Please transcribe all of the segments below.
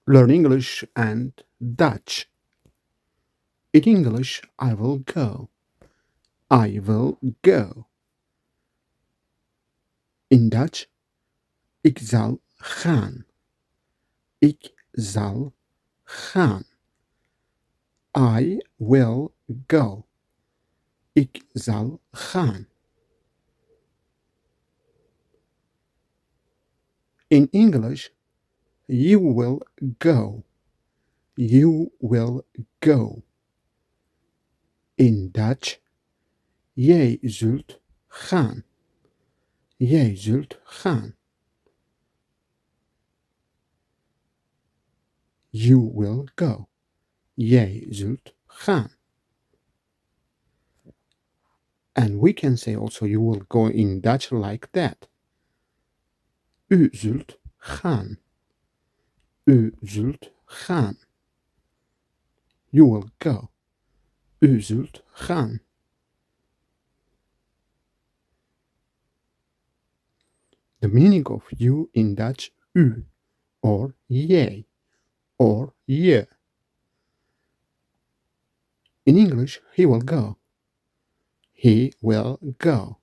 Learn English and Dutch. In English, I will go. I will go. In Dutch, ik zal gaan. Ik zal gaan. I will go. Ik zal gaan. In English, you will go. You will go. In Dutch, jij zult gaan. Jij zult gaan. You will go. Jij zult gaan. And we can say also you will go in Dutch like that. U zult gaan. U zult gaan. You will go. U zult gaan. The meaning of you in Dutch, u, or jij, or je. In English, he will go. He will go.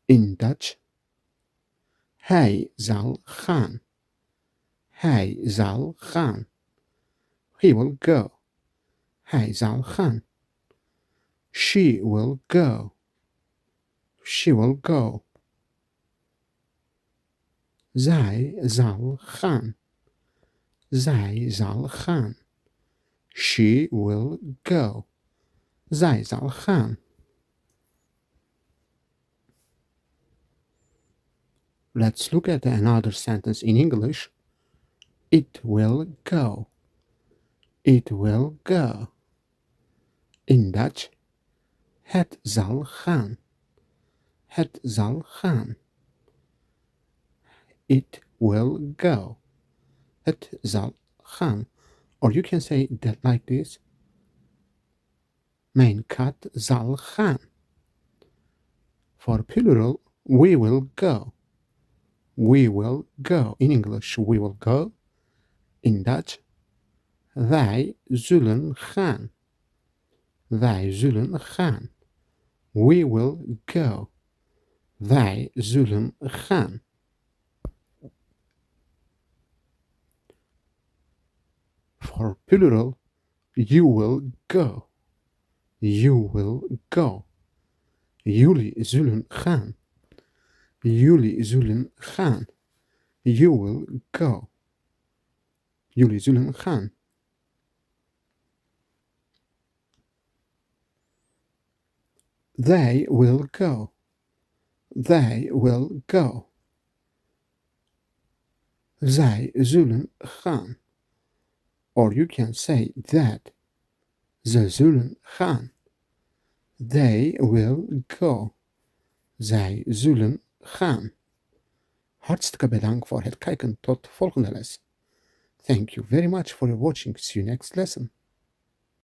In Dutch, hij zal gaan. Hij zal gaan. He will go. Hij zal gaan. She will go. She will go. Zij zal gaan. Zij zal gaan. She will go. Zij zal gaan. Let's look at another sentence in English. It will go. It will go. In Dutch, het zal gaan. Het zal gaan. It will go. Het zal gaan. Or you can say that like this. Mijn kat zal gaan. For plural, we will go. We will go. In English, we will go. In Dutch, wij zullen gaan. Wij zullen gaan. We will go. Wij zullen gaan. For plural, you will go. You will go. Jullie zullen gaan. Jullie zullen gaan. You will go. Jullie zullen gaan. They will go. They will go. Zij zullen gaan. Or you can say that. Ze zullen gaan. They will go. Zij zullen gaan. Hartstikke bedankt voor het kijken. Tot volgende les. Thank you very much for your watching. See you next lesson.